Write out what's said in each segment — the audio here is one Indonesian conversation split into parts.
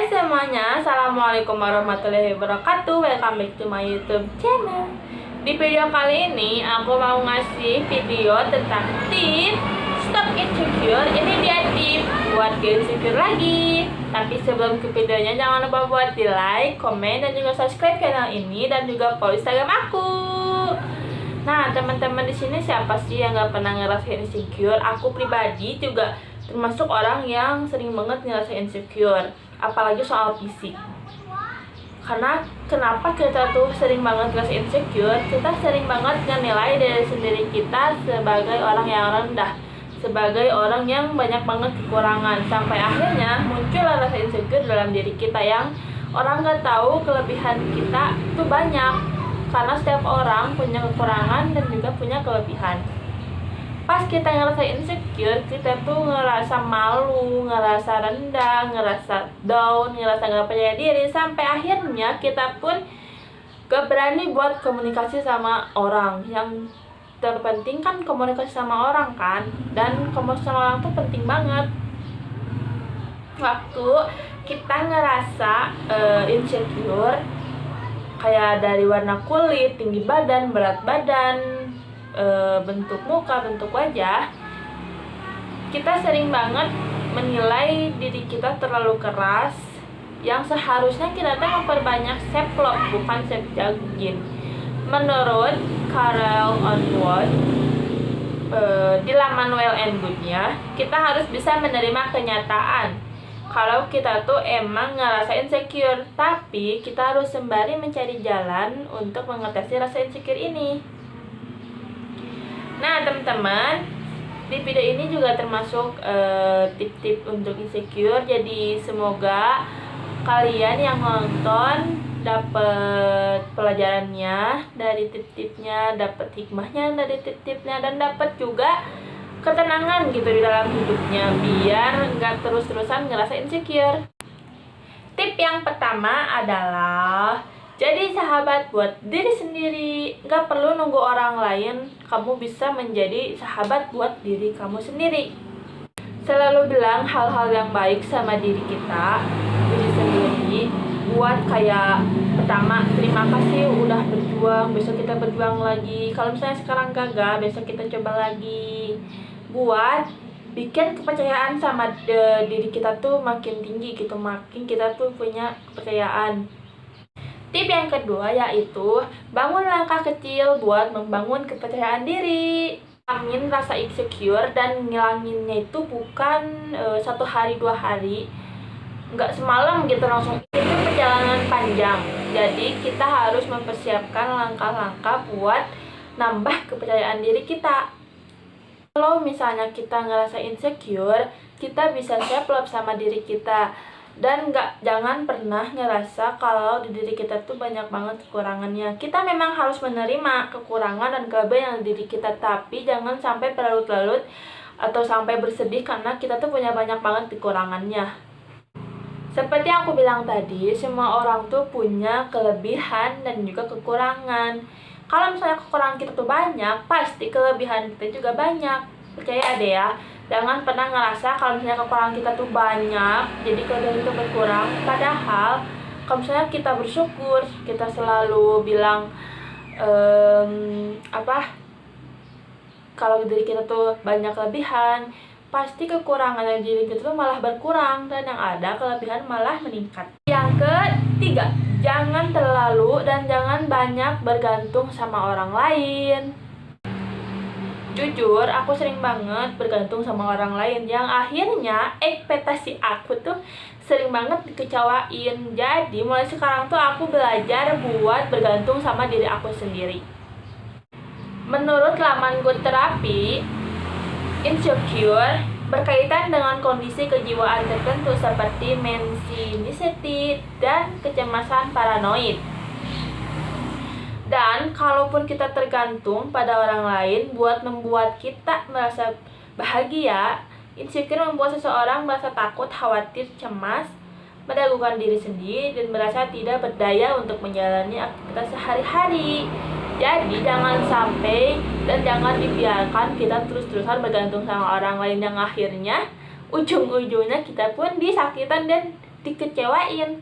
Hai semuanya, Assalamualaikum warahmatullahi wabarakatuh. Welcome back to my YouTube channel. Di video kali ini aku mau ngasih video tentang tips stop insecure. Ini dia tips buat gak insecure lagi. Tapi sebelum ke videonya, jangan lupa buat di like, komen, dan juga subscribe channel ini, dan juga follow Instagram aku. Nah, teman-teman di sini siapa sih yang gak pernah ngerasain insecure? Aku pribadi juga termasuk orang yang sering banget ngerasain insecure, apalagi soal fisik. Karena kenapa kita tuh sering banget ngerasain insecure? Kita sering banget nilai dari sendiri kita sebagai orang yang rendah, sebagai orang yang banyak banget kekurangan, sampai akhirnya muncul rasa insecure dalam diri kita yang orang nggak tahu kelebihan kita tuh banyak. Karena setiap orang punya kekurangan dan juga punya kelebihan. Pas kita ngerasa insecure, kita tuh ngerasa malu, ngerasa rendah, ngerasa down, ngerasa gak percaya diri, sampai akhirnya kita pun gak berani buat komunikasi sama orang. Yang terpenting kan komunikasi sama orang kan, dan komunikasi sama orang tuh penting banget. Waktu kita ngerasa insecure, kayak dari warna kulit, tinggi badan, berat badan, bentuk muka, bentuk wajah, kita sering banget menilai diri kita terlalu keras, yang seharusnya kita tuh memperbanyak self love, bukan self judging. Menurut Carol Onward, di laman Well and Good-nya, kita harus bisa menerima kenyataan kalau kita tuh emang ngerasa insecure, tapi kita harus sembari mencari jalan untuk mengatasi rasa insecure ini. Nah teman-teman, di video ini juga termasuk tip-tip untuk insecure. Jadi semoga kalian yang nonton dapat pelajarannya dari tip-tipnya, dapat hikmahnya dari tip-tipnya, dan dapat juga ketenangan gitu di dalam hidupnya, biar nggak terus-terusan ngerasa insecure. Tip yang pertama adalah jadi sahabat buat diri sendiri. Gak perlu nunggu orang lain, kamu bisa menjadi sahabat buat diri kamu sendiri. Selalu bilang hal-hal yang baik sama diri kita, diri sendiri. Buat kayak pertama, terima kasih udah berjuang, besok kita berjuang lagi. Kalau misalnya sekarang gagal, besok kita coba lagi. Buat bikin kepercayaan sama diri kita tuh makin tinggi gitu, makin kita tuh punya kepercayaan. Tip yang kedua yaitu bangun langkah kecil buat membangun kepercayaan diri. Ngilangin rasa insecure, dan ngilanginnya itu bukan 1 hari 2 hari, nggak semalam gitu langsung. Itu perjalanan panjang. Jadi kita harus mempersiapkan langkah-langkah buat nambah kepercayaan diri kita. Kalau misalnya kita ngerasa insecure, kita bisa self love sama diri kita. Dan jangan pernah ngerasa kalau di diri kita tuh banyak banget kekurangannya. Kita memang harus menerima kekurangan dan kelebihan yang di diri kita, tapi jangan sampai berlarut-larut atau sampai bersedih karena kita tuh punya banyak banget kekurangannya. Seperti yang aku bilang tadi, semua orang tuh punya kelebihan dan juga kekurangan. Kalau misalnya kekurangan kita tuh banyak, pasti kelebihan kita juga banyak. Percaya deh ya. Jangan pernah ngerasa kalau misalnya kekurangan kita tuh banyak, jadi kelebihan itu berkurang. Padahal kalau misalnya kita bersyukur, kita selalu bilang kalau diri kita tuh banyak kelebihan, pasti kekurangan dari diri kita tuh malah berkurang, dan yang ada kelebihan malah meningkat. Yang ketiga, jangan terlalu dan jangan banyak bergantung sama orang lain. Jujur, aku sering banget bergantung sama orang lain, yang akhirnya ekspektasi aku tuh sering banget dikecewain. Jadi mulai sekarang tuh aku belajar buat bergantung sama diri aku sendiri. Menurut laman Good Therapy, insecure berkaitan dengan kondisi kejiwaan tertentu seperti mentality dan kecemasan paranoid. Dan kalaupun kita tergantung pada orang lain buat membuat kita merasa bahagia, insecure membuat seseorang merasa takut, khawatir, cemas, meragukan diri sendiri, dan merasa tidak berdaya untuk menjalani aktivitas sehari-hari. Jadi jangan sampai dan jangan dibiarkan kita terus-terusan bergantung sama orang lain, yang akhirnya ujung-ujungnya kita pun disakitan dan dikecewain.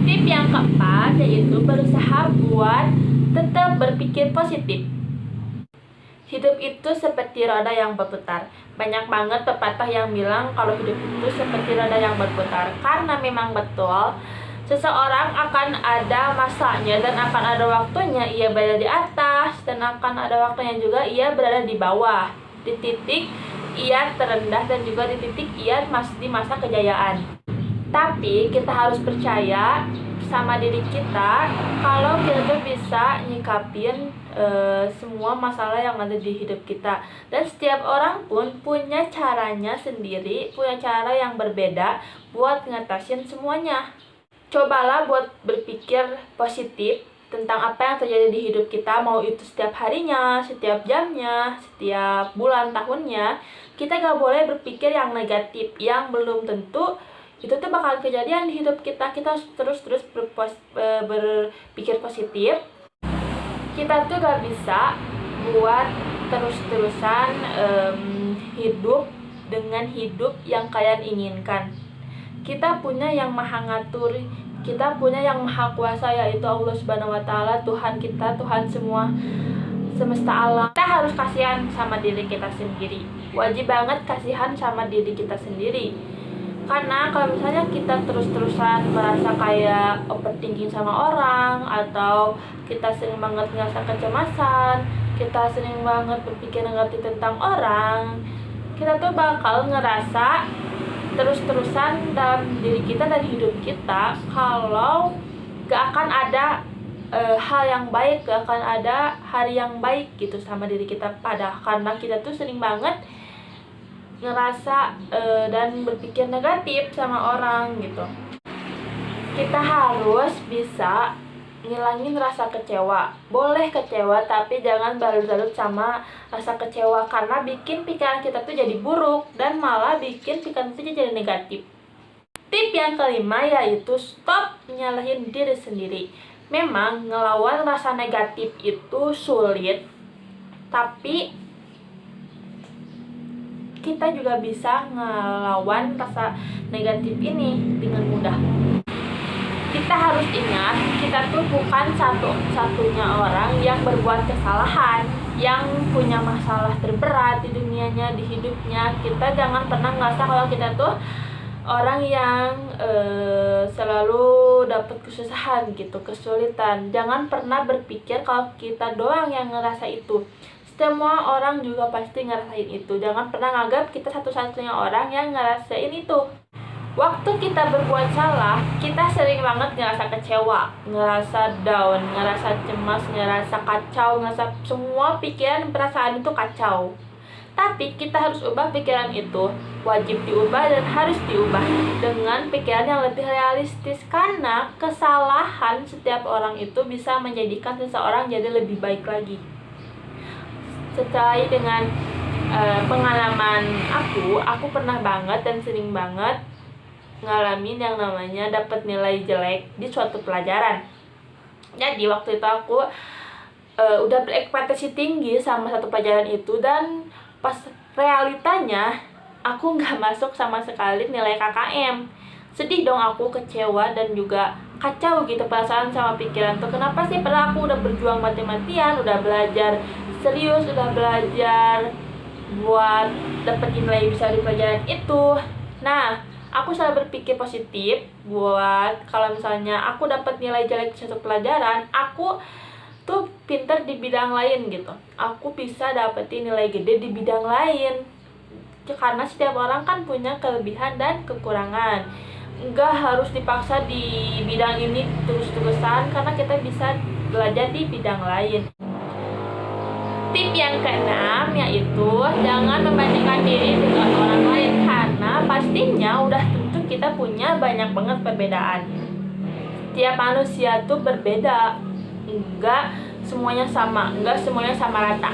Tip yang keempat yaitu berusaha buat tetap berpikir positif. Hidup itu seperti roda yang berputar. Banyak banget pepatah yang bilang kalau hidup itu seperti roda yang berputar. Karena memang betul, seseorang akan ada masanya dan akan ada waktunya ia berada di atas, dan akan ada waktunya juga ia berada di bawah. Di titik ia terendah dan juga di titik ia di masa kejayaan. Tapi kita harus percaya sama diri kita kalau kita tuh bisa nyikapin semua masalah yang ada di hidup kita. Dan setiap orang pun punya caranya sendiri, punya cara yang berbeda buat ngatasin semuanya. Cobalah buat berpikir positif tentang apa yang terjadi di hidup kita, mau itu setiap harinya, setiap jamnya, setiap bulan, tahunnya. Kita gak boleh berpikir yang negatif, yang belum tentu itu tuh bakal kejadian di hidup kita. Kita harus terus berpikir positif. Kita tuh gak bisa buat terus-terusan hidup dengan hidup yang kalian inginkan. Kita punya yang maha ngatur, kita punya yang maha kuasa, yaitu Allah Subhanahu wa Ta'ala, Tuhan kita, Tuhan semua semesta alam. Kita harus kasihan sama diri kita sendiri. Wajib banget kasihan sama diri kita sendiri. Karena kalau misalnya kita terus-terusan merasa kayak overthinking sama orang, atau kita sering banget ngerasa kecemasan, kita sering banget berpikir negatif tentang orang, kita tuh bakal ngerasa terus-terusan dalam diri kita dan hidup kita kalau gak akan ada hal yang baik, gak akan ada hari yang baik gitu sama diri kita. Padahal karena kita tuh sering banget ngerasa dan berpikir negatif sama orang gitu. Kita harus bisa ngilangin rasa kecewa. Boleh kecewa, tapi jangan berlarut-larut sama rasa kecewa, karena bikin pikiran kita tuh jadi buruk dan malah bikin pikiran itu jadi negatif. Tip yang kelima yaitu stop nyalahin diri sendiri. Memang ngelawan rasa negatif itu sulit, tapi kita juga bisa ngelawan rasa negatif ini dengan mudah. Kita harus ingat, kita tuh bukan satu-satunya orang yang berbuat kesalahan, yang punya masalah terberat di dunianya, di hidupnya. Kita jangan pernah ngerasa kalau kita tuh orang yang selalu dapat kesusahan gitu, kesulitan. Jangan pernah berpikir kalau kita doang yang ngerasa itu. Semua orang juga pasti ngerasain itu. Jangan pernah nganggap kita satu-satunya orang yang ngerasain itu. Waktu kita berbuat salah, kita sering banget ngerasa kecewa, ngerasa down, ngerasa cemas, ngerasa kacau, ngerasa semua pikiran, perasaan itu kacau. Tapi kita harus ubah pikiran itu. Wajib diubah dan harus diubah dengan pikiran yang lebih realistis. Karena kesalahan setiap orang itu bisa menjadikan seseorang jadi lebih baik lagi. Sesuai dengan pengalaman aku pernah banget dan sering banget ngalamin yang namanya dapat nilai jelek di suatu pelajaran. Jadi waktu itu aku udah berekspektasi tinggi sama satu pelajaran itu, dan pas realitanya aku nggak masuk sama sekali nilai KKM. Sedih dong aku, kecewa dan juga kacau gitu perasaan sama pikiran tuh. Kenapa sih, padahal aku udah berjuang mati-matian, udah belajar serius, udah belajar buat dapetin nilai bisa di pelajaran itu. Nah, aku selalu berpikir positif buat kalau misalnya aku dapat nilai jelek di satu pelajaran, aku tuh pinter di bidang lain gitu. Aku bisa dapetin nilai gede di bidang lain. Karena setiap orang kan punya kelebihan dan kekurangan. Enggak harus dipaksa di bidang ini terus-terusan, karena kita bisa belajar di bidang lain. Tip yang keenam yaitu jangan membandingkan diri dengan orang lain, karena pastinya udah tentu kita punya banyak banget perbedaan. Tiap manusia tuh berbeda, enggak semuanya sama rata.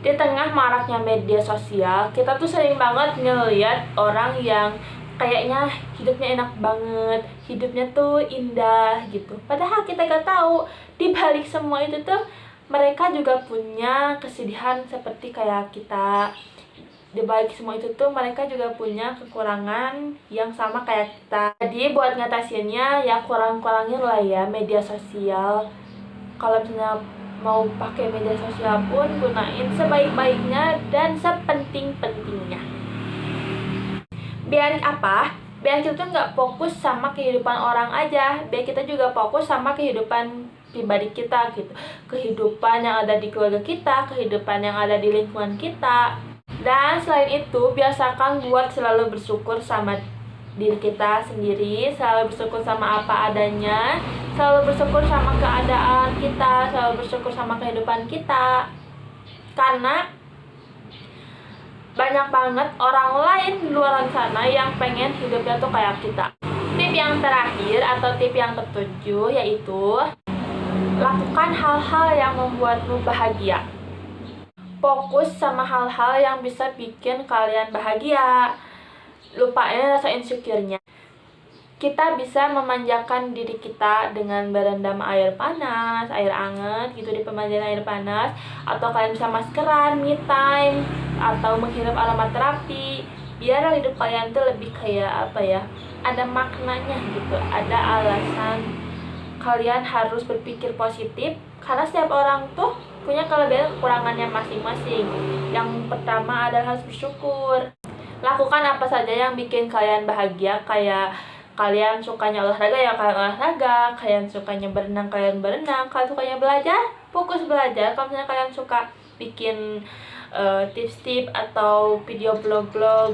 Di tengah maraknya media sosial, kita tuh sering banget ngeliat orang yang kayaknya hidupnya enak banget, hidupnya tuh indah gitu. Padahal kita gak tahu di balik semua itu tuh mereka juga punya kesedihan seperti kayak kita. di balik semua itu tuh mereka juga punya kekurangan yang sama kayak kita. Jadi buat ngatasinnya ya kurang-kurangin lah ya media sosial. Kalau misalnya mau pakai media sosial pun gunain sebaik-baiknya dan sepenting-pentingnya. Biar apa? Biar kita tuh nggak fokus sama kehidupan orang aja, biar kita juga fokus sama kehidupan pribadi kita gitu, kehidupan yang ada di keluarga kita, kehidupan yang ada di lingkungan kita. Dan selain itu biasakan buat selalu bersyukur sama diri kita sendiri, selalu bersyukur sama apa adanya, selalu bersyukur sama keadaan kita, selalu bersyukur sama kehidupan kita. Karena banyak banget orang lain di luar sana yang pengen hidupnya tuh kayak kita. Tip yang terakhir atau tip yang ketujuh yaitu lakukan hal-hal yang membuatmu bahagia. Fokus sama hal-hal yang bisa bikin kalian bahagia. Lupain rasa insecure-nya. Kita bisa memanjakan diri kita dengan berendam air panas, air hangat gitu di pemandian air panas, atau kalian bisa maskeran, me time, atau menghirup aromaterapi. Biar hidup kalian tuh lebih kayak apa ya? Ada maknanya gitu, ada alasan kalian harus berpikir positif karena setiap orang tuh punya kelebihan kekurangannya masing-masing. Yang pertama adalah harus bersyukur. Lakukan apa saja yang bikin kalian bahagia, kayak kalian sukanya olahraga ya kalian olahraga, kalian sukanya berenang kalian berenang, kalian sukanya belajar fokus belajar. Kalau misalnya kalian suka bikin tips-tips atau video blog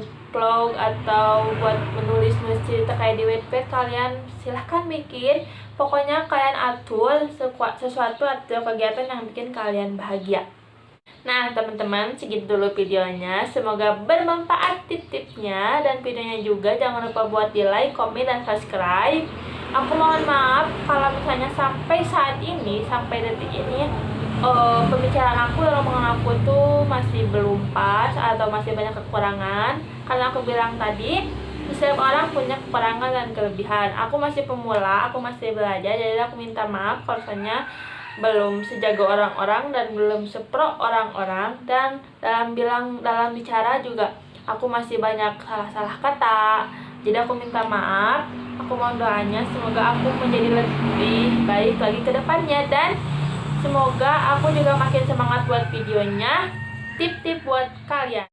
atau buat menulis cerita kayak di Wattpad, kalian silahkan bikin. Pokoknya kalian atur sesuatu atau kegiatan yang bikin kalian bahagia. Nah teman-teman, segitu dulu videonya. Semoga bermanfaat tip-tipnya dan videonya juga. Jangan lupa buat di like, komen, dan subscribe. Aku mohon maaf kalau misalnya sampai saat ini, sampai detik ini pembicaraan aku dan omongan aku tuh masih belum pas atau masih banyak kekurangan. Karena aku bilang tadi, setiap orang punya kekurangan dan kelebihan. Aku masih pemula, aku masih belajar, jadi aku minta maaf kalau misalnya belum sejago orang-orang dan belum sepro orang-orang, dan dalam bicara juga aku masih banyak salah-salah kata. Jadi aku minta maaf. Aku mohon doanya semoga aku menjadi lebih baik lagi ke depannya, dan semoga aku juga makin semangat buat videonya, tip-tip buat kalian.